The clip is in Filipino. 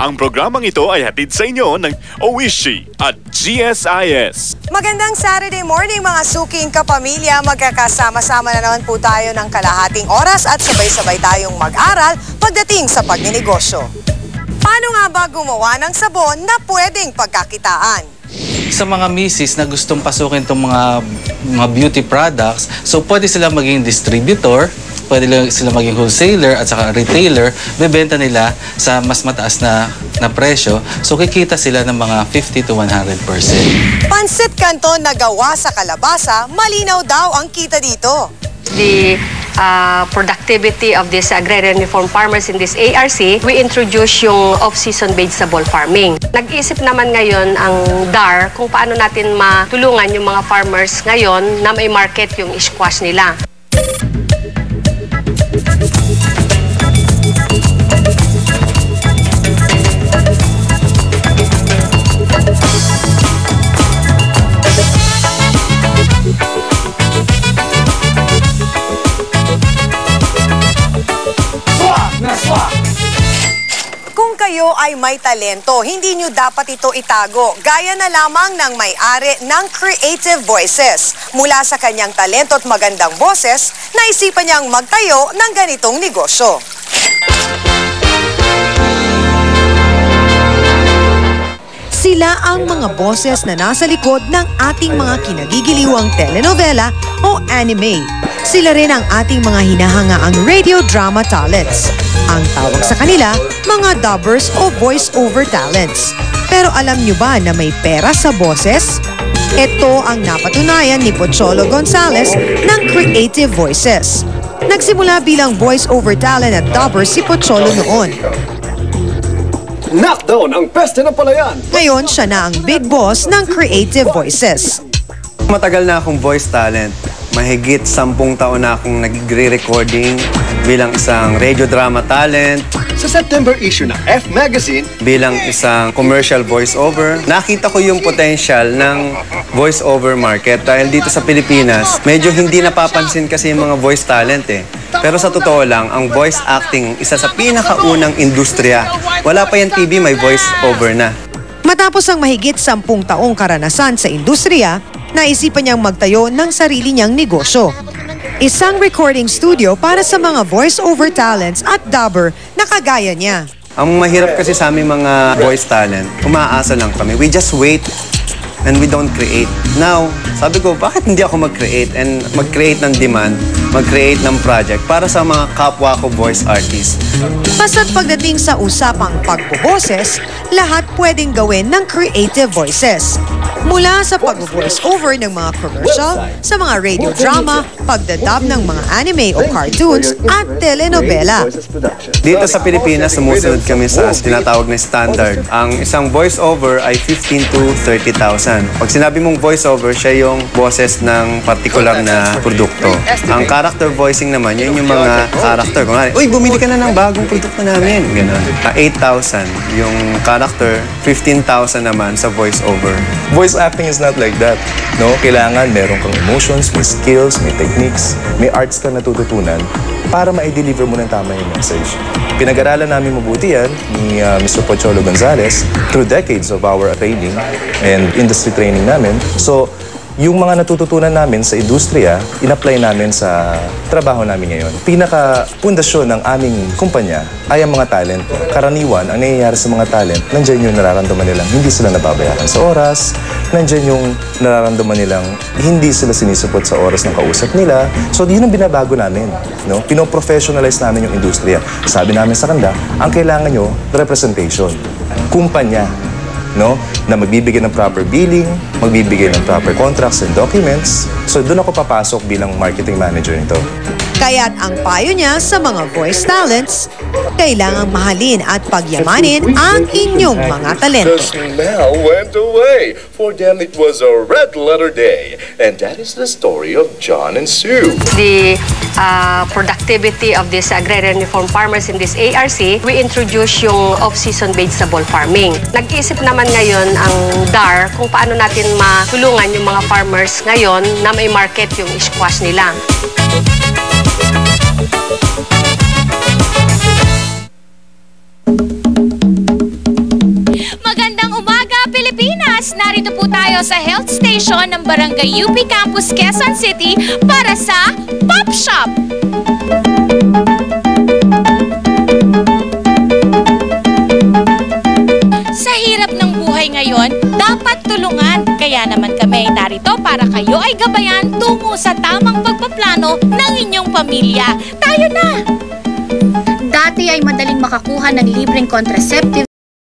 Ang programang ito ay hatid sa inyo ng Oishi at GSIS. Magandang Saturday morning mga suking kapamilya. Magkakasama-sama na naman po tayo ng kalahating oras at sabay-sabay tayong mag-aral pagdating sa pagninegosyo. Paano nga ba gumawa ng sabon na pwedeng pagkakitaan? Sa mga misis na gustong pasukin itong mga beauty products, so pwede sila maging distributor, pwede sila maging wholesaler at saka retailer, bebenta nila sa mas mataas na presyo. So kikita sila ng mga 50 to 100%. Pansit Canton na gawa sa kalabasa, malinaw daw ang kita dito. The productivity of these agrarian reform farmers in this ARC, we introduce yung off-season vegetable farming. Nag-isip naman ngayon ang DAR kung paano natin matulungan yung mga farmers ngayon na may market yung squash nila. Kung kayo ay may talento, hindi nyo dapat ito itago. Gaya na lamang ng may-ari ng Creative Voices. Mula sa kanyang talento at magandang boses, naisipan niyang magtayo ng ganitong negosyo. Sila ang mga boses na nasa likod ng ating mga kinagigiliwang telenovela o anime. Sila rin ang ating mga hinahangaang radio drama talents. Ang tawag sa kanila, mga dubbers o voice-over talents. Pero alam nyo ba na may pera sa boses? Ito ang napatunayan ni Pocholo Gonzales ng Creative Voices. Nagsimula bilang voice-over talent at dubber si Pocholo noon. Knockdown ang peste ng palayan! Ngayon, siya na ang big boss ng Creative Voices. Matagal na akong voice talent. Mahigit 10 taon na akong nag-recording bilang isang radio drama talent. Sa September issue ng F Magazine, Bilang isang commercial voiceover. Nakita ko yung potential ng voiceover market dahil dito sa Pilipinas, medyo hindi napapansin kasi yung mga voice talent eh. Pero sa totoo lang, ang voice acting, isa sa pinakaunang industriya. Wala pa yan TV, may voiceover na. Matapos ang mahigit 10 taong karanasan sa industriya, naisipan niyang magtayo ng sarili niyang negosyo. Isang recording studio para sa mga voice-over talents at dubber na kagaya niya. Ang mahirap kasi sa aming mga voice talent, umaasa lang kami. We just wait and we don't create. Now, sabi ko, bakit hindi ako mag-create and mag-create ng demand, mag-create ng project para sa mga kapwa ko voice artists. Basta't pagdating sa usapang pagboboses, lahat pwedeng gawin ng Creative Voices. Mula sa pag-voice-over ng mga commercial, sa mga radio drama, pagdadub ng mga anime o cartoons at telenovela. Dito sa Pilipinas, sumusunod kami sa tinatawag na standard. Ang isang voice-over ay 15 to 30,000. Pag sinabi mong voice-over, siya yung boses ng particular na produkto. Ang character voicing naman, yun yung mga character. Kung uy, bumili ka na ng bagong produkto namin. Ganun. 8,000 yung character, 15,000 naman sa voice-over. Voice acting is not like that. No? Kailangan meron kang emotions, may skills, may techniques, may arts ka natututunan para ma-deliver mo ng tama yung message. Pinag-aralan namin mabuti yan ni Mr. Pocholo Gonzales through decades of our training and industry training namin. So, yung mga natututunan namin sa industriya, in-apply namin sa trabaho namin ngayon. Pinaka-pundasyon ng aming kumpanya ay ang mga talent. Karaniwan, ang nangyayari sa mga talent, nandiyan yung nararamdaman nilang hindi sila nababayaran sa oras, nandiyan yung nararamdaman nilang hindi sila sinisupot sa oras ng kausap nila. So, yun ang binabago namin. No? Pino-professionalize namin yung industriya. Sabi namin sa kanila, ang kailangan nyo, representation. Kumpanya. No? Na magbibigay ng proper billing, magbibigay ng proper contracts and documents. So doon ako papasok bilang marketing manager nito. Kaya't ang payo niya sa mga voice talents, kailangang mahalin at pagyamanin ang inyong mga talento. The smell went away. For them, it was a red letter day. And that is the story of John and Sue. The productivity of these agrarian reform farmers in this ARC, we introduce yung off-season vegetable farming. Nag-isip naman ngayon ang DAR kung paano natin matulungan yung mga farmers ngayon na may market yung squash nila. narito po tayo sa health station ng Barangay UP Campus, Quezon City para sa Pop Shop. Sa hirap ng buhay ngayon, dapat tulungan. Kaya naman kami ay narito para kayo ay gabayan tungo sa tamang pagpaplano ng inyong pamilya. Tayo na! Dati ay madaling makakuha ng libreng contraceptive